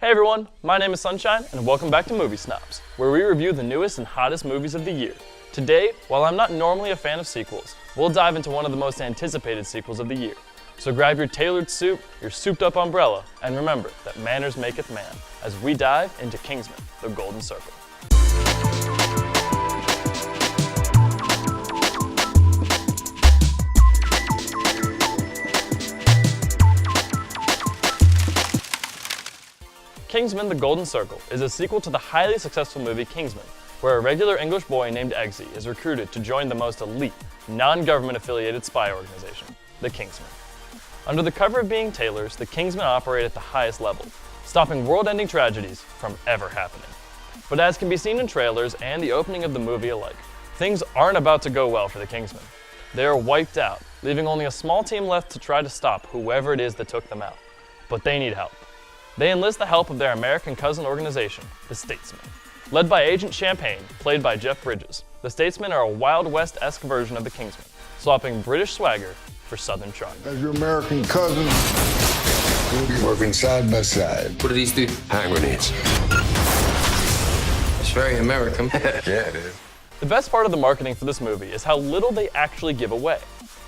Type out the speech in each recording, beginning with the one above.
Hey everyone, my name is Sunshine and welcome back to Movie Snobs, where we review the newest and hottest movies of the year. Today, while I'm not normally a fan of sequels, we'll dive into one of the most anticipated sequels of the year. So grab your tailored suit, your souped up umbrella, and remember that manners maketh man, as we dive into Kingsman, the Golden Circle. Kingsman, the Golden Circle is a sequel to the highly successful movie Kingsman, where a regular English boy named Eggsy is recruited to join the most elite, non-government affiliated spy organization, the Kingsmen. Under the cover of being tailors, the Kingsmen operate at the highest level, stopping world-ending tragedies from ever happening. But as can be seen in trailers and the opening of the movie alike, things aren't about to go well for the Kingsmen. They are wiped out, leaving only a small team left to try to stop whoever it is that took them out. But they need help. They enlist the help of their American cousin organization, the Statesmen. Led by Agent Champagne, played by Jeff Bridges, the Statesmen are a Wild West-esque version of the Kingsmen, swapping British swagger for Southern charm. As your American cousin, we'll be working side by side. What do these do? Hand grenades. It's very American. Yeah, it is. The best part of the marketing for this movie is how little they actually give away.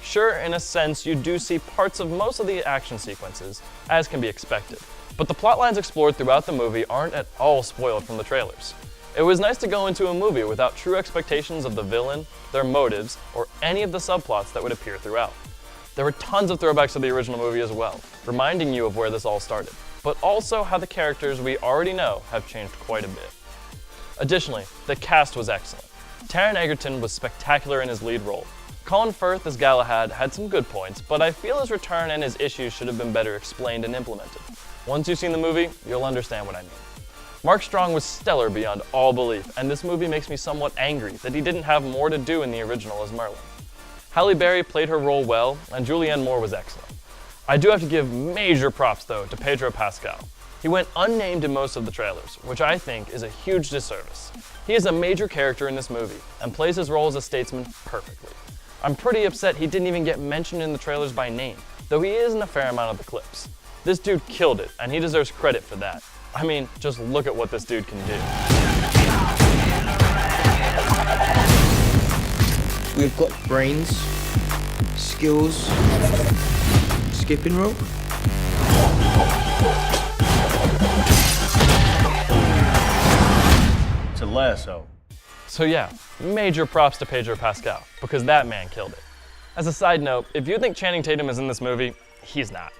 Sure, in a sense, you do see parts of most of the action sequences, as can be expected. But the plot lines explored throughout the movie aren't at all spoiled from the trailers. It was nice to go into a movie without true expectations of the villain, their motives, or any of the subplots that would appear throughout. There were tons of throwbacks to the original movie as well, reminding you of where this all started, but also how the characters we already know have changed quite a bit. Additionally, the cast was excellent. Taron Egerton was spectacular in his lead role. Colin Firth as Galahad had some good points, but I feel his return and his issues should have been better explained and implemented. Once you've seen the movie, you'll understand what I mean. Mark Strong was stellar beyond all belief, and this movie makes me somewhat angry that he didn't have more to do in the original as Merlin. Halle Berry played her role well, and Julianne Moore was excellent. I do have to give major props, though, to Pedro Pascal. He went unnamed in most of the trailers, which I think is a huge disservice. He is a major character in this movie, and plays his role as a statesman perfectly. I'm pretty upset he didn't even get mentioned in the trailers by name, though he is in a fair amount of the clips. This dude killed it, and he deserves credit for that. I mean, just look at what this dude can do. We've got brains, skills, skipping rope. It's a lasso. So yeah, major props to Pedro Pascal, because that man killed it. As a side note, if you think Channing Tatum is in this movie, he's not.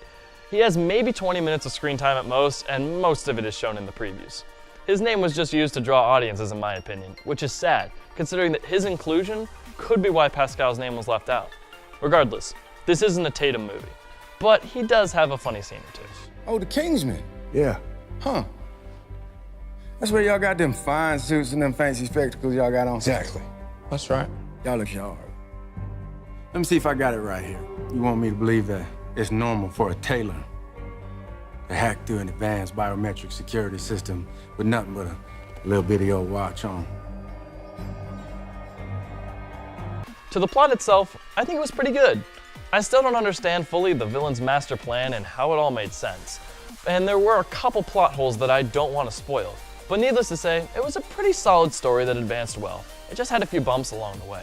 He has maybe 20 minutes of screen time at most, and most of it is shown in the previews. His name was just used to draw audiences in my opinion, which is sad, considering that his inclusion could be why Pascal's name was left out. Regardless, this isn't a Tatum movie, but he does have a funny scene or two. Oh, the Kingsmen. Yeah. Huh. That's where y'all got them fine suits and them fancy spectacles y'all got on. Exactly. That's right. Y'all look sharp. Let me see if I got it right here. You want me to believe that it's normal for a tailor to hack through an advanced biometric security system with nothing but a little bitty old watch on. To the plot itself, I think it was pretty good. I still don't understand fully the villain's master plan and how it all made sense. And there were a couple plot holes that I don't want to spoil. But needless to say, it was a pretty solid story that advanced well. It just had a few bumps along the way.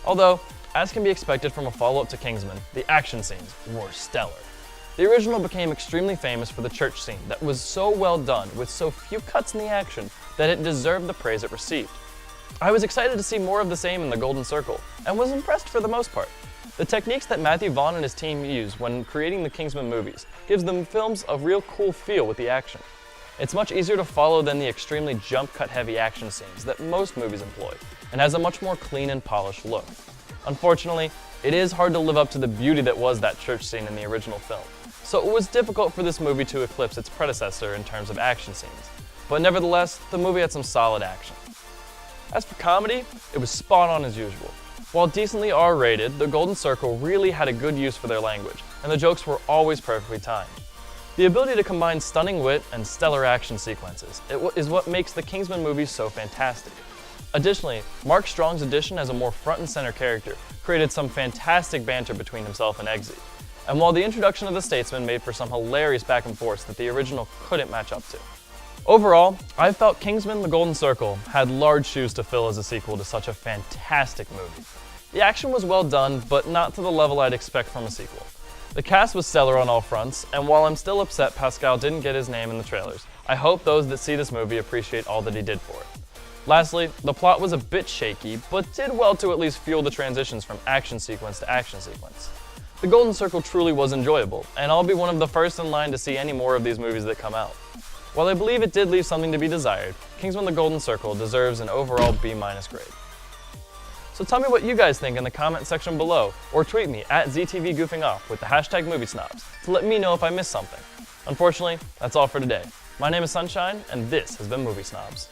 Although, as can be expected from a follow-up to Kingsman, the action scenes were stellar. The original became extremely famous for the church scene that was so well done with so few cuts in the action that it deserved the praise it received. I was excited to see more of the same in the Golden Circle, and was impressed for the most part. The techniques that Matthew Vaughn and his team use when creating the Kingsman movies gives them films a real cool feel with the action. It's much easier to follow than the extremely jump cut heavy action scenes that most movies employ, and has a much more clean and polished look. Unfortunately, it is hard to live up to the beauty that was that church scene in the original film, so it was difficult for this movie to eclipse its predecessor in terms of action scenes. But nevertheless, the movie had some solid action. As for comedy, it was spot on as usual. While decently R-rated, the Golden Circle really had a good use for their language, and the jokes were always perfectly timed. The ability to combine stunning wit and stellar action sequences is what makes the Kingsman movies so fantastic. Additionally, Mark Strong's addition as a more front and center character created some fantastic banter between himself and Eggsy. And while the introduction of the Statesman made for some hilarious back and forths that the original couldn't match up to. Overall, I felt Kingsman: The Golden Circle had large shoes to fill as a sequel to such a fantastic movie. The action was well done, but not to the level I'd expect from a sequel. The cast was stellar on all fronts, and while I'm still upset Pascal didn't get his name in the trailers, I hope those that see this movie appreciate all that he did for it. Lastly, the plot was a bit shaky, but did well to at least fuel the transitions from action sequence to action sequence. The Golden Circle truly was enjoyable, and I'll be one of the first in line to see any more of these movies that come out. While I believe it did leave something to be desired, Kingsman: The Golden Circle deserves an overall B- grade. So tell me what you guys think in the comment section below, or tweet me at ZTVGoofingOff with the hashtag MovieSnobs to let me know if I missed something. Unfortunately, that's all for today. My name is Sunshine, and this has been Movie Snobs.